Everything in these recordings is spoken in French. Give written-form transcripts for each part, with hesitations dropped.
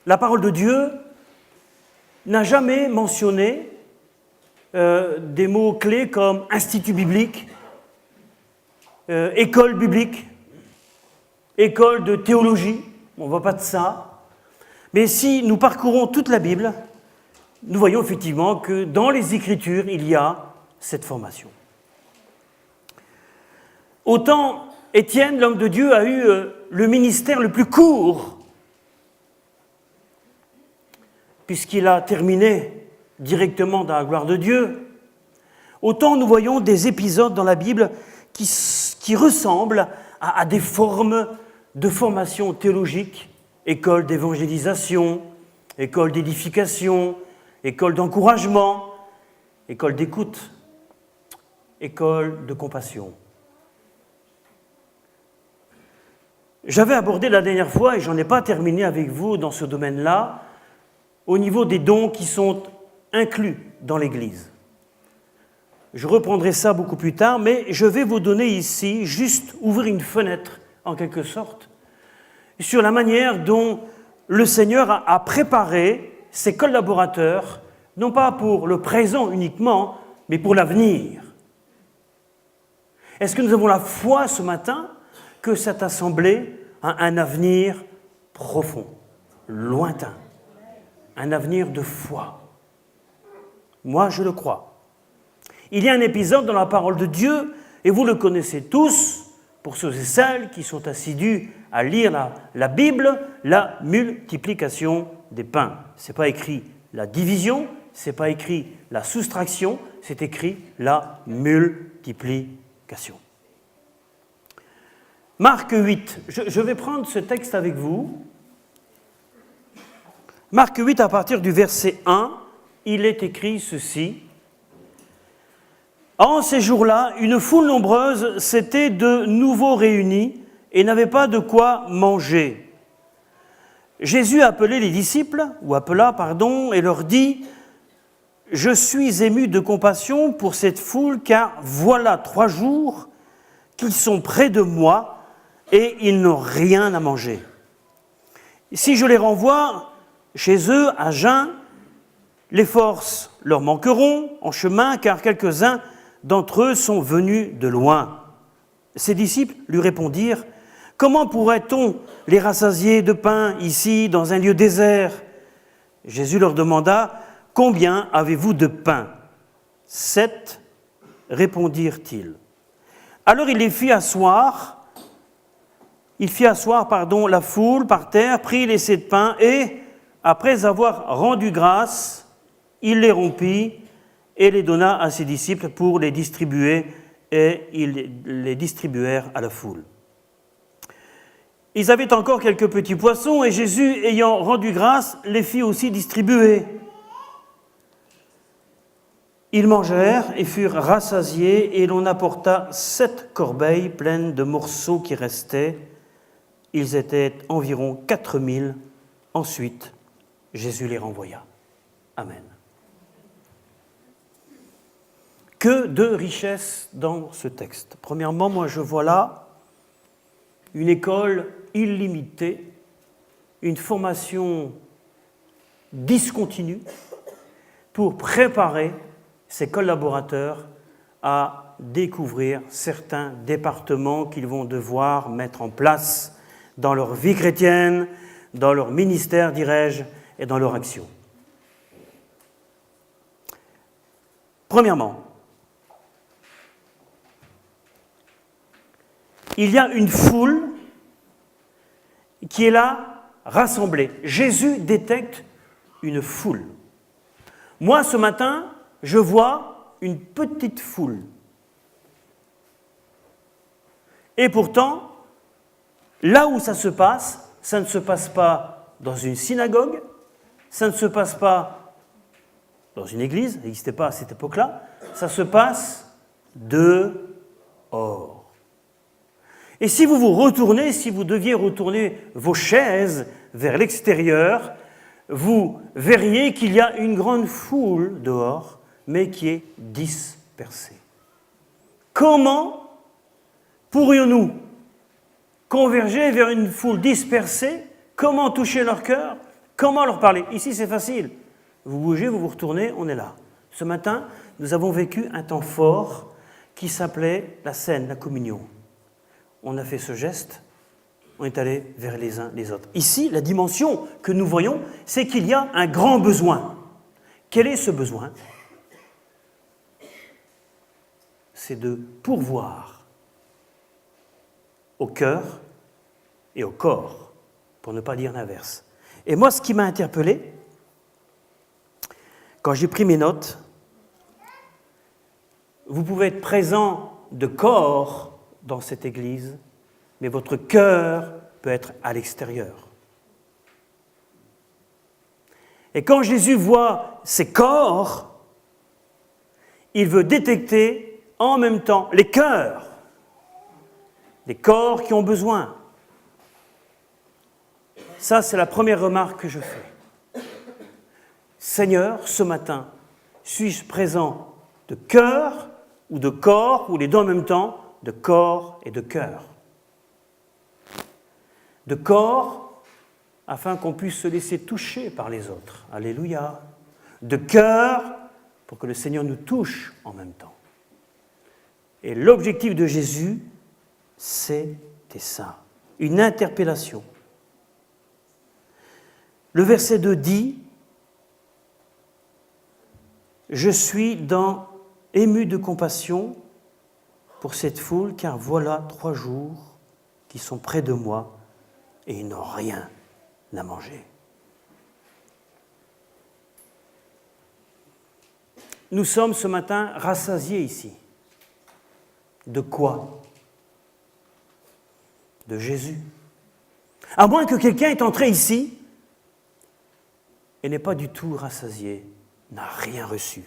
la parole de Dieu n'a jamais mentionné des mots clés comme institut biblique, école biblique, école de théologie. On ne voit pas de ça. Mais si nous parcourons toute la Bible, nous voyons effectivement que dans les Écritures, il y a cette formation. Autant Étienne, l'homme de Dieu, a eu le ministère le plus court, puisqu'il a terminé directement dans la gloire de Dieu, autant nous voyons des épisodes dans la Bible qui ressemblent à des formes de formation théologique, école d'évangélisation, école d'édification, école d'encouragement, école d'écoute, école de compassion. J'avais abordé la dernière fois, et je n'en ai pas terminé avec vous dans ce domaine-là, au niveau des dons qui sont inclus dans l'Église. Je reprendrai ça beaucoup plus tard, mais je vais vous donner ici, juste ouvrir une fenêtre, en quelque sorte, sur la manière dont le Seigneur a préparé ses collaborateurs, non pas pour le présent uniquement, mais pour l'avenir. Est-ce que nous avons la foi ce matin que cette assemblée a un avenir profond, lointain, un avenir de foi? Moi, je le crois. Il y a un épisode dans la parole de Dieu, et vous le connaissez tous, pour ceux et celles qui sont assidus à lire la Bible, la multiplication des pains. Ce n'est pas écrit la division, ce n'est pas écrit la soustraction, c'est écrit la multiplication. Marc 8, je vais prendre ce texte avec vous. Marc 8, à partir du verset 1, il est écrit ceci. En ces jours-là, une foule nombreuse s'était de nouveau réunie et n'avait pas de quoi manger. Jésus appela les disciples, et leur dit « Je suis ému de compassion pour cette foule, car voilà 3 jours qu'ils sont près de moi et ils n'ont rien à manger. Si je les renvoie chez eux à jeun, les forces leur manqueront en chemin, car quelques-uns d'entre eux sont venus de loin. » Ses disciples lui répondirent « Comment pourrait-on les rassasier de pain ici, dans un lieu désert ?» Jésus leur demanda « Combien avez-vous de pain ?» 7, répondirent-ils. Alors il fit asseoir la foule par terre, prit les 7 pains et, après avoir rendu grâce, il les rompit et les donna à ses disciples pour les distribuer, et ils les distribuèrent à la foule. Ils avaient encore quelques petits poissons, et Jésus, ayant rendu grâce, les fit aussi distribuer. Ils mangèrent et furent rassasiés, et l'on apporta 7 corbeilles pleines de morceaux qui restaient. Ils étaient environ 4000. Ensuite, Jésus les renvoya. Amen. Que de richesse dans ce texte. Premièrement, moi je vois là une école illimitée, une formation discontinue pour préparer ses collaborateurs à découvrir certains départements qu'ils vont devoir mettre en place dans leur vie chrétienne, dans leur ministère, dirais-je, et dans leur action. Premièrement, il y a une foule qui est là, rassemblée. Jésus détecte une foule. Moi, ce matin, je vois une petite foule. Et pourtant, là où ça ne se passe pas dans une synagogue, ça ne se passe pas dans une église, ça n'existait pas à cette époque-là, ça se passe dehors. Et si vous deviez retourner vos chaises vers l'extérieur, vous verriez qu'il y a une grande foule dehors, mais qui est dispersée. Comment pourrions-nous converger vers une foule dispersée? Comment toucher leur cœur? Comment leur parler? Ici, c'est facile. Vous bougez, vous vous retournez, on est là. Ce matin, nous avons vécu un temps fort qui s'appelait la scène, la communion. On a fait ce geste, on est allé vers les uns les autres. Ici, la dimension que nous voyons, c'est qu'il y a un grand besoin. Quel est ce besoin? C'est de pourvoir au cœur et au corps, pour ne pas dire l'inverse. Et moi, ce qui m'a interpellé, quand j'ai pris mes notes, vous pouvez être présent de corps dans cette église, mais votre cœur peut être à l'extérieur. Et quand Jésus voit ces corps, il veut détecter en même temps les cœurs, les corps qui ont besoin. Ça, c'est la première remarque que je fais. Seigneur, ce matin, suis-je présent de cœur ou de corps, ou les deux en même temps, de corps et de cœur? De corps, afin qu'on puisse se laisser toucher par les autres. Alléluia. De cœur, pour que le Seigneur nous touche en même temps. Et l'objectif de Jésus, c'était ça, une interpellation. Le verset 2 dit « Je suis ému de compassion pour cette foule, car voilà 3 jours qui sont près de moi et ils n'ont rien à manger. » Nous sommes ce matin rassasiés ici. De quoi? De Jésus. À moins que quelqu'un est entré ici et n'est pas du tout rassasié, n'a rien reçu.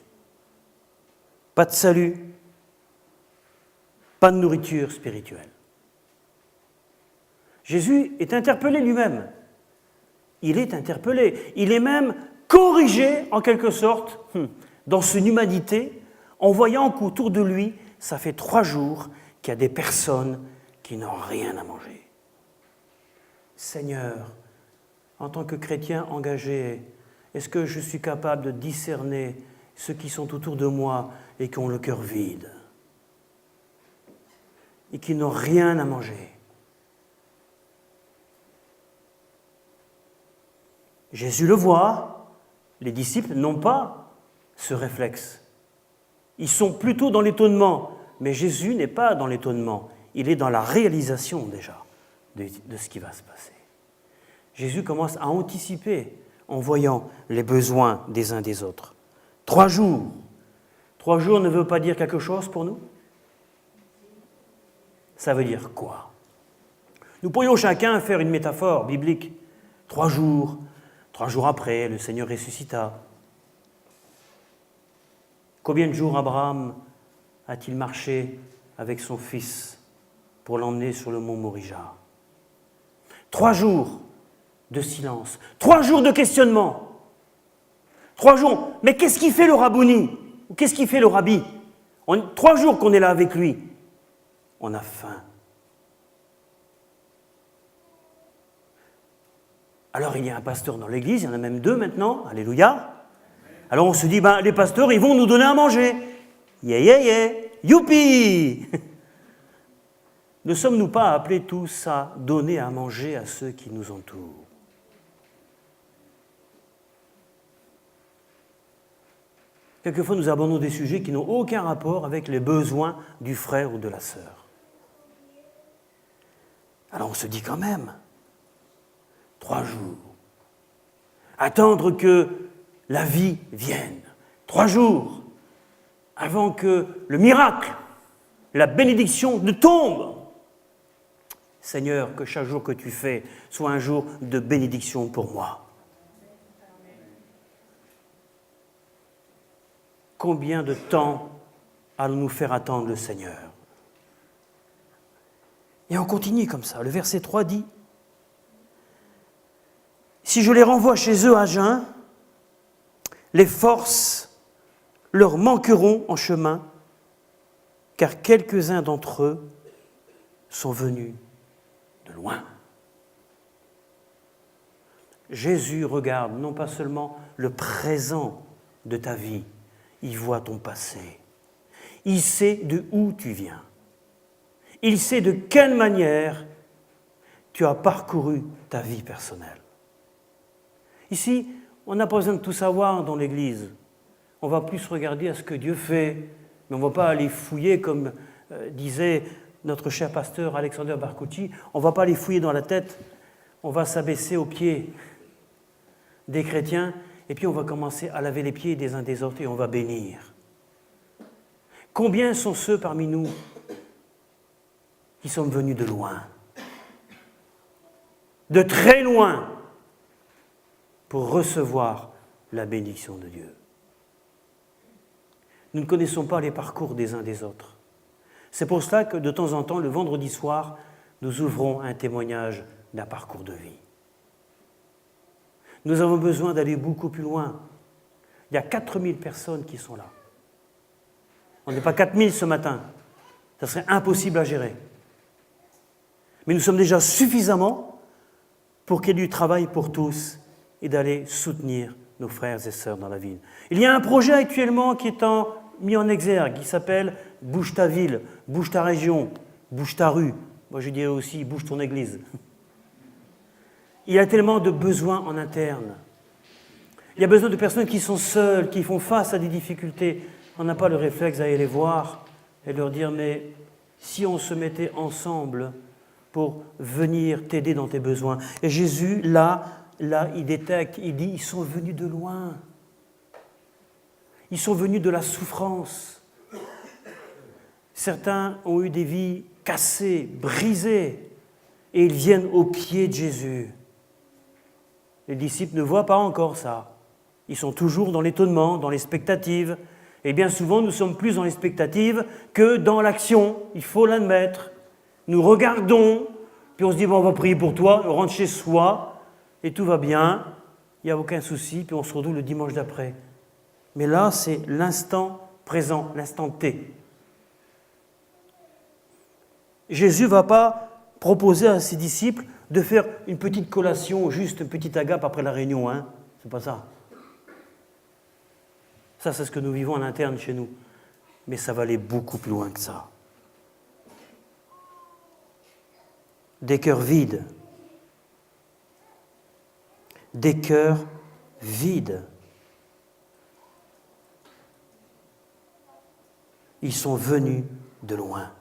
Pas de salut, pas de nourriture spirituelle. Jésus est interpellé lui-même. Il est interpellé. Il est même corrigé, en quelque sorte, dans son humanité, en voyant qu'autour de lui, ça fait 3 jours qu'il y a des personnes qui n'ont rien à manger. Seigneur, en tant que chrétien engagé, est-ce que je suis capable de discerner ceux qui sont autour de moi et qui ont le cœur vide et qui n'ont rien à manger? Jésus le voit, les disciples n'ont pas ce réflexe. Ils sont plutôt dans l'étonnement, mais Jésus n'est pas dans l'étonnement, il est dans la réalisation déjà de ce qui va se passer. Jésus commence à anticiper en voyant les besoins des uns des autres. 3 jours. 3 jours ne veut pas dire quelque chose pour nous? Ça veut dire quoi? Nous pourrions chacun faire une métaphore biblique. 3 jours. 3 jours après, le Seigneur ressuscita. Combien de jours Abraham a-t-il marché avec son fils pour l'emmener sur le mont Morija? 3 jours de silence, 3 jours de questionnement. 3 jours, mais qu'est-ce qu'il fait le Rabouni? Ou qu'est-ce qu'il fait le Rabbi? 3 jours qu'on est là avec lui. On a faim. Alors il y a un pasteur dans l'église, il y en a même 2 maintenant, alléluia. Alors on se dit, les pasteurs, ils vont nous donner à manger. Yeah, yeah, yeah, youpi. Ne sommes-nous pas appelés tous à donner à manger à ceux qui nous entourent? Quelquefois, nous abordons des sujets qui n'ont aucun rapport avec les besoins du frère ou de la sœur. Alors on se dit quand même, 3 jours, attendre que la vie vienne, 3 jours, avant que le miracle, la bénédiction ne tombe. Seigneur, que chaque jour que tu fais soit un jour de bénédiction pour moi. Combien de temps allons-nous faire attendre le Seigneur? Et on continue comme ça. Le verset 3 dit « Si je les renvoie chez eux à jeun, les forces leur manqueront en chemin, car quelques-uns d'entre eux sont venus de loin. » Jésus regarde non pas seulement le présent de ta vie, il voit ton passé. Il sait de où tu viens. Il sait de quelle manière tu as parcouru ta vie personnelle. Ici, on n'a pas besoin de tout savoir dans l'Église. On va plus regarder à ce que Dieu fait, mais on ne va pas aller fouiller, comme disait notre cher pasteur Alexander Barkouchi, on ne va pas aller fouiller dans la tête, on va s'abaisser aux pieds des chrétiens, et puis on va commencer à laver les pieds des uns des autres et on va bénir. Combien sont ceux parmi nous qui sont venus de loin, de très loin, pour recevoir la bénédiction de Dieu? Nous ne connaissons pas les parcours des uns des autres. C'est pour cela que de temps en temps, le vendredi soir, nous ouvrons un témoignage d'un parcours de vie. Nous avons besoin d'aller beaucoup plus loin. Il y a 4000 personnes qui sont là. On n'est pas 4000 ce matin. Ça serait impossible à gérer. Mais nous sommes déjà suffisamment pour qu'il y ait du travail pour tous et d'aller soutenir nos frères et sœurs dans la ville. Il y a un projet actuellement qui est mis en exergue, qui s'appelle « Bouge ta ville, bouge ta région, bouge ta rue ». Moi je dirais aussi « Bouge ton église ». Il y a tellement de besoins en interne. Il y a besoin de personnes qui sont seules, qui font face à des difficultés. On n'a pas le réflexe d'aller les voir et leur dire « Mais si on se mettait ensemble pour venir t'aider dans tes besoins ». Et Jésus, là, il détecte, il dit « Ils sont venus de loin. Ils sont venus de la souffrance. Certains ont eu des vies cassées, brisées, et ils viennent aux pieds de Jésus. » Les disciples ne voient pas encore ça. Ils sont toujours dans l'étonnement, dans l'expectative. Et bien souvent, nous sommes plus dans l'expectative que dans l'action. Il faut l'admettre. Nous regardons, puis on se dit, bon, on va prier pour toi, on rentre chez soi, et tout va bien, il n'y a aucun souci, puis on se retrouve le dimanche d'après. Mais là, c'est l'instant présent, l'instant T. Jésus ne va pas proposer à ses disciples de faire une petite collation, juste une petite agape après la réunion, hein. C'est pas ça. Ça, c'est ce que nous vivons en interne chez nous. Mais ça va aller beaucoup plus loin que ça. Des cœurs vides. Des cœurs vides. Ils sont venus de loin.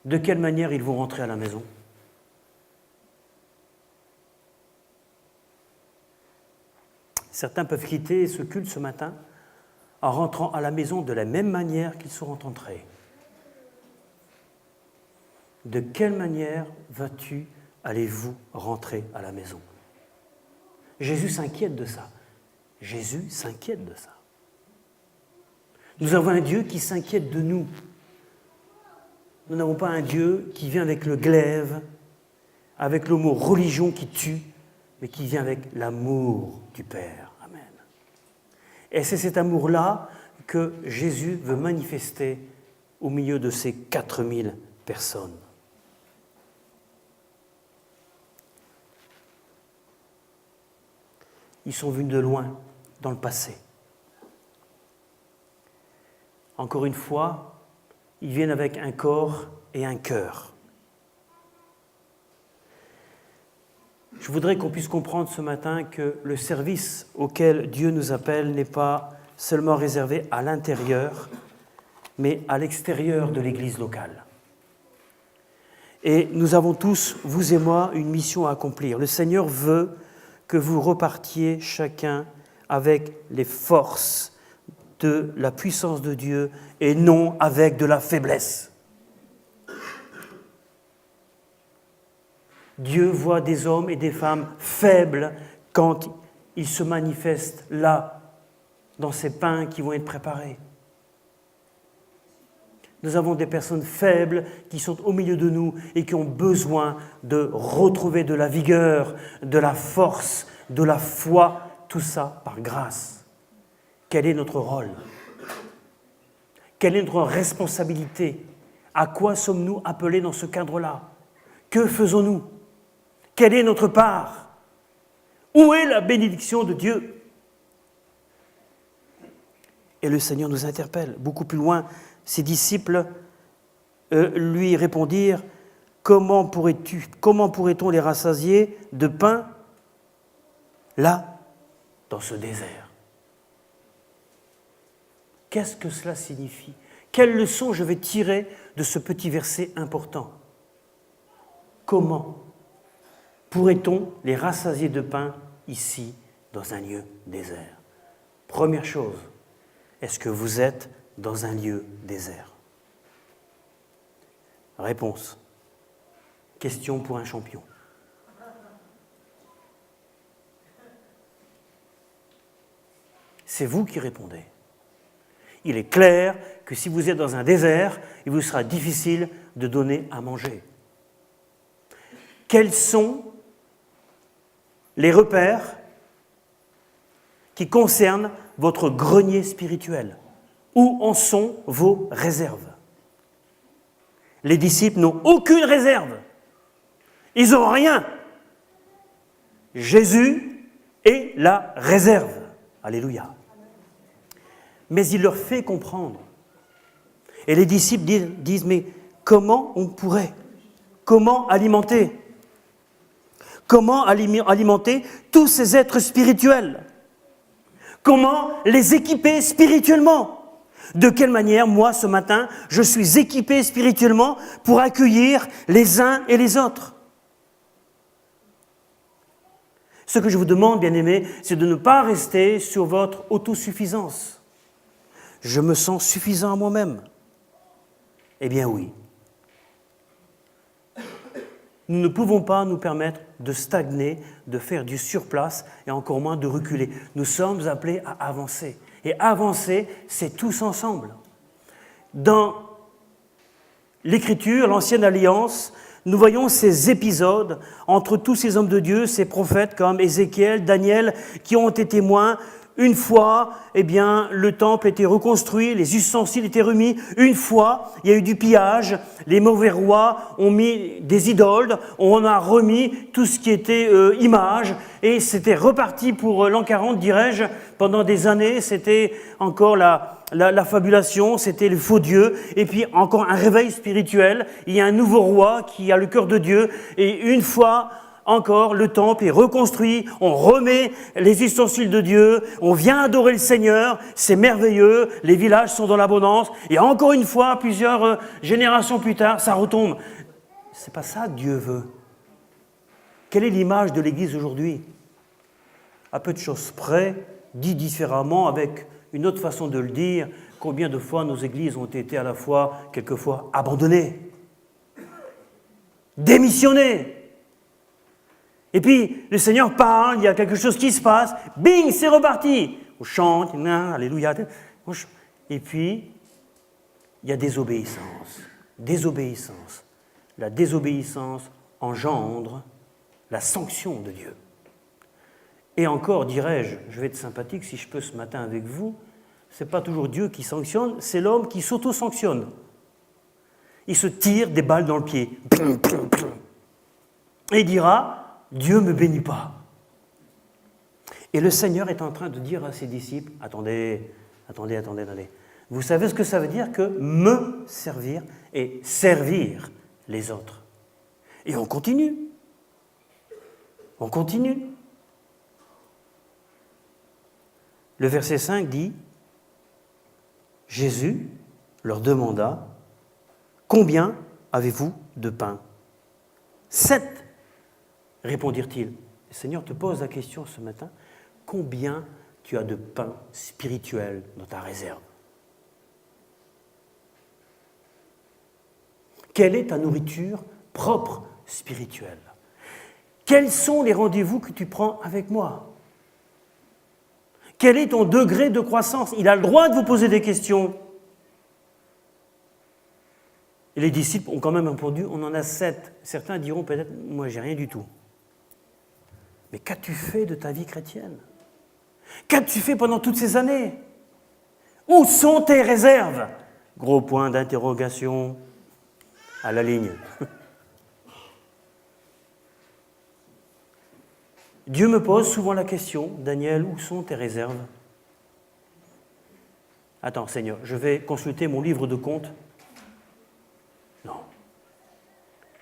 De quelle manière ils vont rentrer à la maison? Certains peuvent quitter ce culte ce matin en rentrant à la maison de la même manière qu'ils sont entrés. De quelle manière allez-vous rentrer à la maison? Jésus s'inquiète de ça. Jésus s'inquiète de ça. Nous avons un Dieu qui s'inquiète de nous. Nous n'avons pas un Dieu qui vient avec le glaive, avec le mot religion qui tue, mais qui vient avec l'amour du Père. Amen. Et c'est cet amour-là que Jésus veut manifester au milieu de ces 4000 personnes. Ils sont venus de loin, dans le passé. Encore une fois, ils viennent avec un corps et un cœur. Je voudrais qu'on puisse comprendre ce matin que le service auquel Dieu nous appelle n'est pas seulement réservé à l'intérieur, mais à l'extérieur de l'Église locale. Et nous avons tous, vous et moi, une mission à accomplir. Le Seigneur veut que vous repartiez chacun avec les forces de la puissance de Dieu et non avec de la faiblesse. Dieu voit des hommes et des femmes faibles quand ils se manifestent là, dans ces pains qui vont être préparés. Nous avons des personnes faibles qui sont au milieu de nous et qui ont besoin de retrouver de la vigueur, de la force, de la foi, tout ça par grâce. Quel est notre rôle? Quelle est notre responsabilité? À quoi sommes-nous appelés dans ce cadre-là? Que faisons-nous? Quelle est notre part? Où est la bénédiction de Dieu? Et le Seigneur nous interpelle. Beaucoup plus loin, ses disciples lui répondirent, comment pourrait-on les rassasier de pain là, dans ce désert? Qu'est-ce que cela signifie? Quelle leçon je vais tirer de ce petit verset important? Comment pourrait-on les rassasier de pain ici, dans un lieu désert? Première chose, est-ce que vous êtes dans un lieu désert? Réponse. Question pour un champion. C'est vous qui répondez. Il est clair que si vous êtes dans un désert, il vous sera difficile de donner à manger. Quels sont les repères qui concernent votre grenier spirituel? Où en sont vos réserves? Les disciples n'ont aucune réserve. Ils n'ont rien. Jésus est la réserve. Alléluia. Mais il leur fait comprendre. Et les disciples disent, mais comment on pourrait? Comment alimenter? Comment alimenter tous ces êtres spirituels? Comment les équiper spirituellement? De quelle manière, moi, ce matin, je suis équipé spirituellement pour accueillir les uns et les autres? Ce que je vous demande, bien-aimés, c'est de ne pas rester sur votre autosuffisance. Je me sens suffisant à moi-même. Eh bien oui. Nous ne pouvons pas nous permettre de stagner, de faire du surplace et encore moins de reculer. Nous sommes appelés à avancer. Et avancer, c'est tous ensemble. Dans l'Écriture, l'Ancienne Alliance, nous voyons ces épisodes entre tous ces hommes de Dieu, ces prophètes comme Ézéchiel, Daniel, qui ont été témoins. Une fois, le temple était reconstruit, les ustensiles étaient remis. Une fois, il y a eu du pillage, les mauvais rois ont mis des idoles, on a remis tout ce qui était image, et c'était reparti pour l'an 40, dirais-je. Pendant des années, c'était encore la fabulation, c'était le faux Dieu, et puis encore un réveil spirituel. Il y a un nouveau roi qui a le cœur de Dieu, et une fois encore, le temple est reconstruit, on remet les ustensiles de Dieu, on vient adorer le Seigneur, c'est merveilleux, les villages sont dans l'abondance, et encore une fois, plusieurs générations plus tard, ça retombe. C'est pas ça que Dieu veut. Quelle est l'image de l'Église aujourd'hui? À peu de choses près, dit différemment, avec une autre façon de le dire, combien de fois nos églises ont été à la fois, quelquefois, abandonnées, démissionnées. Et puis, le Seigneur parle, il y a quelque chose qui se passe, bing, c'est reparti. On chante, alléluia. Et puis, il y a désobéissance. Désobéissance. La désobéissance engendre la sanction de Dieu. Et encore, dirais-je, je vais être sympathique si je peux ce matin avec vous, ce n'est pas toujours Dieu qui sanctionne, c'est l'homme qui s'auto-sanctionne. Il se tire des balles dans le pied. Et il dira, Dieu ne me bénit pas. Et le Seigneur est en train de dire à ses disciples, attendez. Vous savez ce que ça veut dire que me servir et servir les autres? Et on continue. On continue. Le verset 5 dit, Jésus leur demanda, combien avez-vous de pain? 7. Répondirent-ils. Le Seigneur te pose la question ce matin, combien tu as de pain spirituel dans ta réserve? Quelle est ta nourriture propre spirituelle? Quels sont les rendez-vous que tu prends avec moi? Quel est ton degré de croissance? Il a le droit de vous poser des questions. Et les disciples ont quand même répondu, on en a 7. Certains diront peut-être, moi j'ai rien du tout. Mais qu'as-tu fait de ta vie chrétienne? Qu'as-tu fait pendant toutes ces années? Où sont tes réserves? Gros point d'interrogation à la ligne. Dieu me pose souvent la question, Daniel, où sont tes réserves? Attends, Seigneur, je vais consulter mon livre de comptes. Non.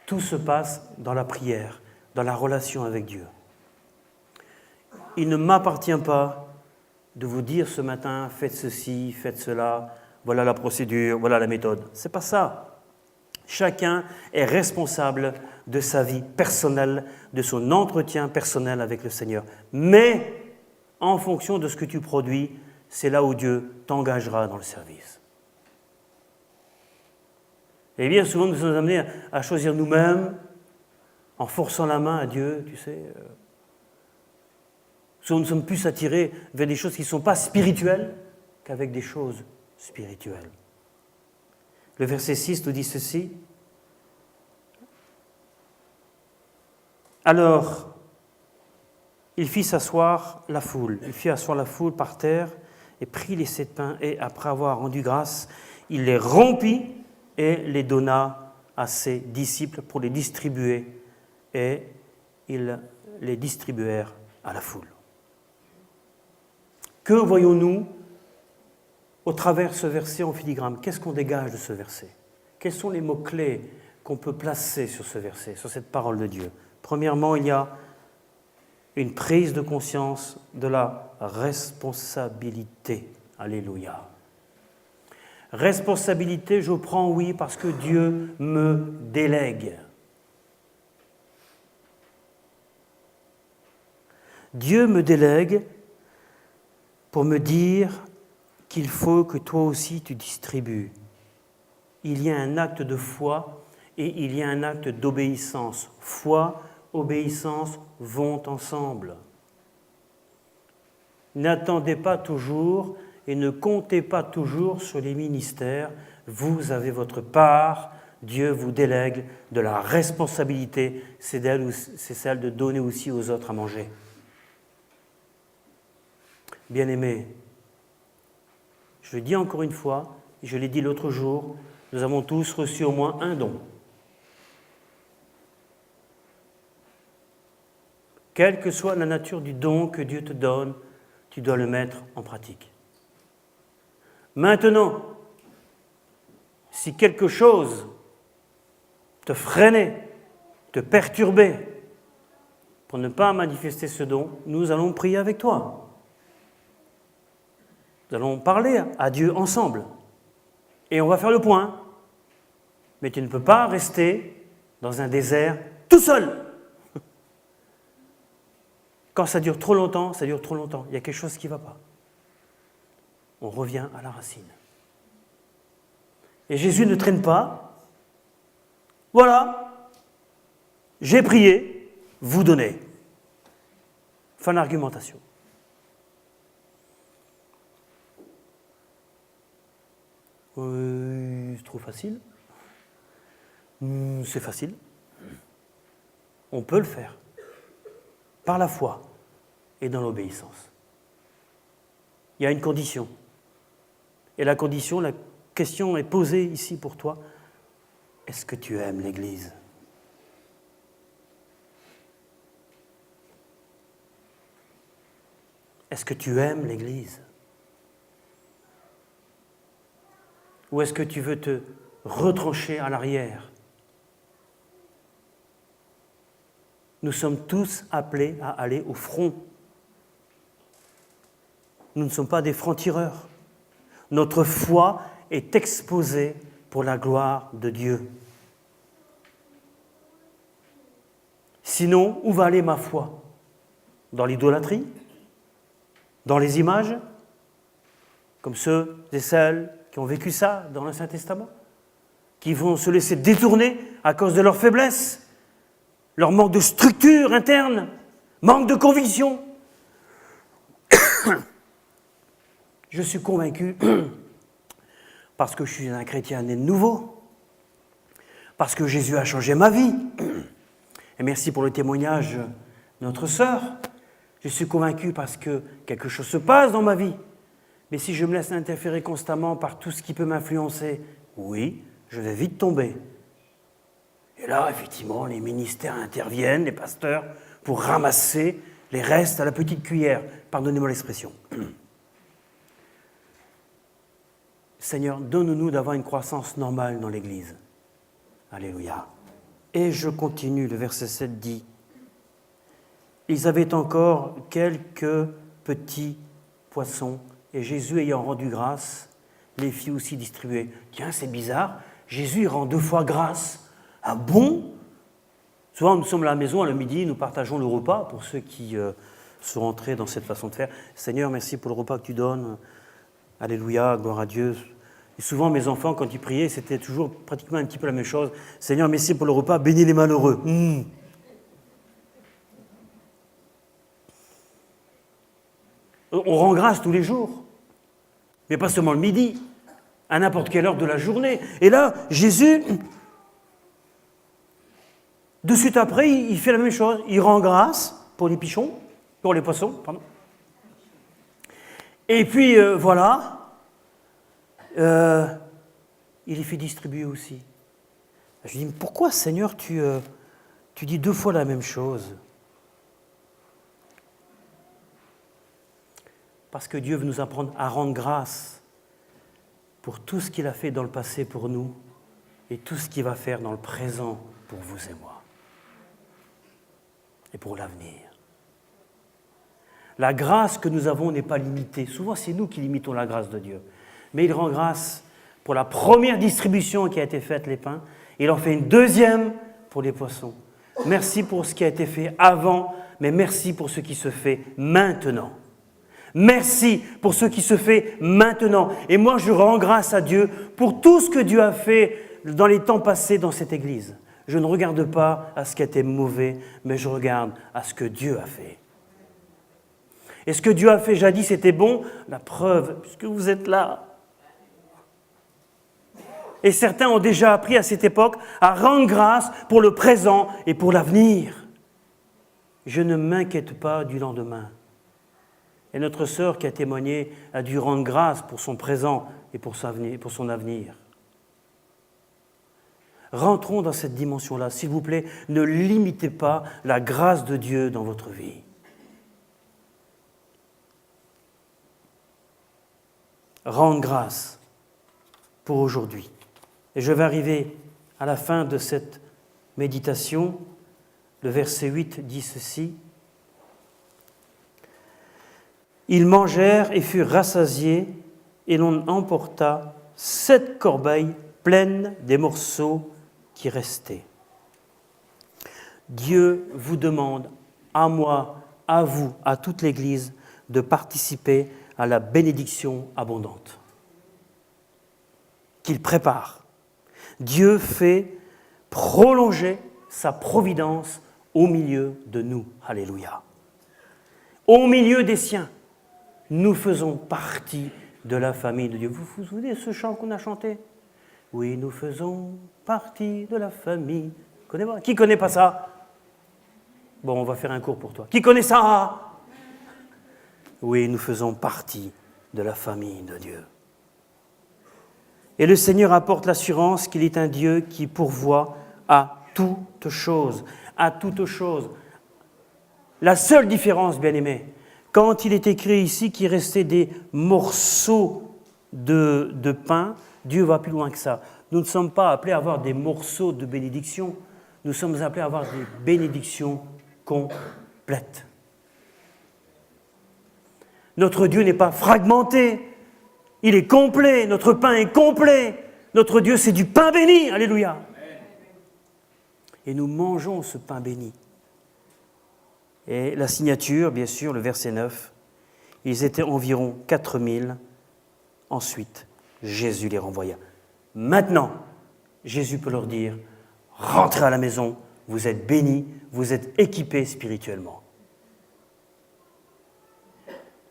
Tout se passe dans la prière, dans la relation avec Dieu. Il ne m'appartient pas de vous dire ce matin, faites ceci, faites cela, voilà la procédure, voilà la méthode. Ce n'est pas ça. Chacun est responsable de sa vie personnelle, de son entretien personnel avec le Seigneur. Mais, en fonction de ce que tu produis, c'est là où Dieu t'engagera dans le service. Et bien souvent, nous sommes amenés à choisir nous-mêmes, en forçant la main à Dieu, tu sais. Souvent, nous sommes plus attirés vers des choses qui ne sont pas spirituelles qu'avec des choses spirituelles. Le verset 6 nous dit ceci. Alors, il fit asseoir la foule. Il fit asseoir la foule par terre et prit les 7 pains et, après avoir rendu grâce, il les rompit et les donna à ses disciples pour les distribuer. Et ils les distribuèrent à la foule. Que voyons-nous au travers de ce verset en filigrane? Qu'est-ce qu'on dégage de ce verset? Quels sont les mots-clés qu'on peut placer sur ce verset, sur cette parole de Dieu? Premièrement, il y a une prise de conscience de la responsabilité. Alléluia. Responsabilité, je prends oui parce que Dieu me délègue. Dieu me délègue pour me dire qu'il faut que toi aussi tu distribues. Il y a un acte de foi et il y a un acte d'obéissance. Foi, obéissance vont ensemble. N'attendez pas toujours et ne comptez pas toujours sur les ministères. Vous avez votre part. Dieu vous délègue de la responsabilité. C'est celle de donner aussi aux autres à manger. Bien-aimés, je le dis encore une fois, je l'ai dit l'autre jour, nous avons tous reçu au moins un don. Quelle que soit la nature du don que Dieu te donne, tu dois le mettre en pratique. Maintenant, si quelque chose te freinait, te perturbait pour ne pas manifester ce don, nous allons prier avec toi. Nous allons parler à Dieu ensemble. Et on va faire le point. Mais tu ne peux pas rester dans un désert tout seul. Quand ça dure trop longtemps, ça dure trop longtemps. Il y a quelque chose qui ne va pas. On revient à la racine. Et Jésus ne traîne pas. Voilà. J'ai prié, vous donnez. Fin d'argumentation. C'est trop facile. C'est facile. On peut le faire. Par la foi et dans l'obéissance. Il y a une condition. Et la question est posée ici pour toi. Est-ce que tu aimes l'Église? Est-ce que tu aimes l'Église? Ou est-ce que tu veux te retrancher à l'arrière? Nous sommes tous appelés à aller au front. Nous ne sommes pas des francs-tireurs. Notre foi est exposée pour la gloire de Dieu. Sinon, où va aller ma foi? Dans l'idolâtrie? Dans les images? Comme ceux et celles qui ont vécu ça dans l'Ancien Testament? Qui vont se laisser détourner à cause de leur faiblesse? Leur manque de structure interne, manque de conviction. Je suis convaincu, parce que je suis un chrétien né de nouveau, parce que Jésus a changé ma vie, et merci pour le témoignage de notre sœur, je suis convaincu parce que quelque chose se passe dans ma vie, mais si je me laisse interférer constamment par tout ce qui peut m'influencer, oui, je vais vite tomber. Et là, effectivement, les ministères interviennent, les pasteurs, pour ramasser les restes à la petite cuillère, pardonnez-moi l'expression. Seigneur, donne-nous d'avoir une croissance normale dans l'Église. Alléluia. Et je continue, le verset 7 dit, ils avaient encore quelques petits poissons, et Jésus ayant rendu grâce, les fit aussi distribuer. Tiens, c'est bizarre, Jésus il rend 2 fois grâce. Ah bon? Souvent, nous sommes à la maison, à le midi, nous partageons le repas, pour ceux qui sont entrés dans cette façon de faire. Seigneur, merci pour le repas que tu donnes. Alléluia, gloire à Dieu. Et souvent, mes enfants, quand ils priaient, c'était toujours pratiquement un petit peu la même chose. Seigneur, merci pour le repas, bénis les malheureux. On rend grâce tous les jours, mais pas seulement le midi, à n'importe quelle heure de la journée. Et là, Jésus, de suite après, il fait la même chose. Il rend grâce pour les pichons, pour les poissons, pardon. Et puis, voilà, il les fait distribuer aussi. Je lui dis, pourquoi, Seigneur, tu dis 2 fois la même chose? Parce que Dieu veut nous apprendre à rendre grâce pour tout ce qu'il a fait dans le passé pour nous et tout ce qu'il va faire dans le présent pour vous et moi. Et pour l'avenir. La grâce que nous avons n'est pas limitée. Souvent, c'est nous qui limitons la grâce de Dieu. Mais il rend grâce pour la première distribution qui a été faite, les pains. Il en fait une deuxième pour les poissons. Merci pour ce qui a été fait avant, mais merci pour ce qui se fait maintenant. Merci pour ce qui se fait maintenant. Et moi, je rends grâce à Dieu pour tout ce que Dieu a fait dans les temps passés dans cette Église. Je ne regarde pas à ce qui a été mauvais, mais je regarde à ce que Dieu a fait. Et ce que Dieu a fait jadis, c'était bon. La preuve, puisque vous êtes là. Et certains ont déjà appris à cette époque à rendre grâce pour le présent et pour l'avenir. Je ne m'inquiète pas du lendemain. Et notre sœur qui a témoigné a dû rendre grâce pour son présent et pour son avenir. Rentrons dans cette dimension-là. S'il vous plaît, ne limitez pas la grâce de Dieu dans votre vie. Rendre grâce pour aujourd'hui. Et je vais arriver à la fin de cette méditation. Le verset 8 dit ceci. Ils mangèrent et furent rassasiés, et l'on emporta 7 corbeilles pleines des morceaux qui restaient. Dieu vous demande, à moi, à vous, à toute l'Église, de participer à la bénédiction abondante qu'il prépare. Dieu fait prolonger sa providence au milieu de nous. Alléluia. Au milieu des siens. Nous faisons partie de la famille de Dieu. Vous vous souvenez de ce chant qu'on a chanté? Oui, nous faisons partie de la famille. Qui connaît pas ça? Bon, on va faire un cours pour toi. Qui connaît ça? Oui, nous faisons partie de la famille de Dieu. Et le Seigneur apporte l'assurance qu'il est un Dieu qui pourvoit à toute chose. À toute chose. La seule différence, bien-aimés, quand il est écrit ici qu'il restait des morceaux de pain, Dieu va plus loin que ça. Nous ne sommes pas appelés à avoir des morceaux de bénédiction, nous sommes appelés à avoir des bénédictions complètes. Notre Dieu n'est pas fragmenté, il est complet, notre pain est complet. Notre Dieu, c'est du pain béni, alléluia. Et nous mangeons ce pain béni. Et la signature, bien sûr, le verset 9, ils étaient environ 4000. Ensuite, Jésus les renvoya. Maintenant, Jésus peut leur dire, rentrez à la maison, vous êtes bénis, vous êtes équipés spirituellement.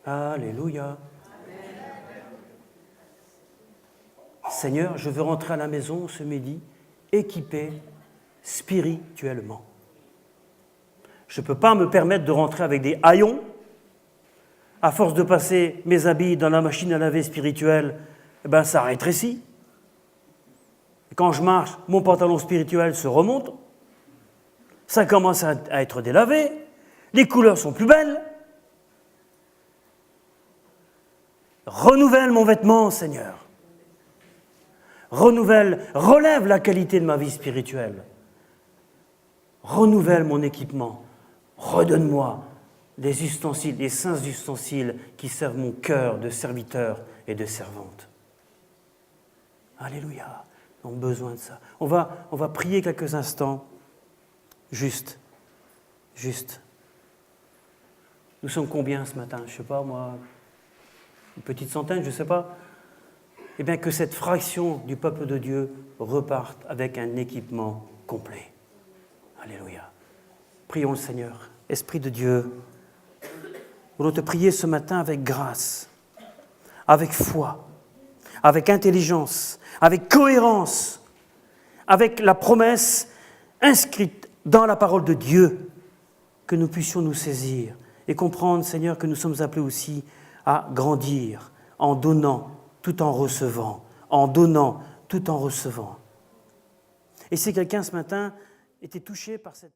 Alléluia. Seigneur, je veux rentrer à la maison ce midi, équipé spirituellement. Je ne peux pas me permettre de rentrer avec des haillons. À force de passer mes habits dans la machine à laver spirituelle, ça rétrécit. Quand je marche, mon pantalon spirituel se remonte. Ça commence à être délavé. les couleurs sont plus belles. Renouvelle mon vêtement, Seigneur. Relève la qualité de ma vie spirituelle. Renouvelle mon équipement. Redonne-moi les ustensiles, les saints ustensiles qui servent mon cœur de serviteur et de servante. Alléluia. Nous avons besoin de ça. On va prier quelques instants. Juste. Nous sommes combien ce matin? Je ne sais pas, moi, une petite centaine, je ne sais pas. Eh bien, que cette fraction du peuple de Dieu reparte avec un équipement complet. Alléluia. Prions le Seigneur. Esprit de Dieu, nous voulons te prier ce matin avec grâce, avec foi, avec intelligence, avec cohérence, avec la promesse inscrite dans la parole de Dieu, que nous puissions nous saisir et comprendre, Seigneur, que nous sommes appelés aussi à grandir en donnant tout en recevant, en donnant tout en recevant. Et si quelqu'un ce matin était touché par cette...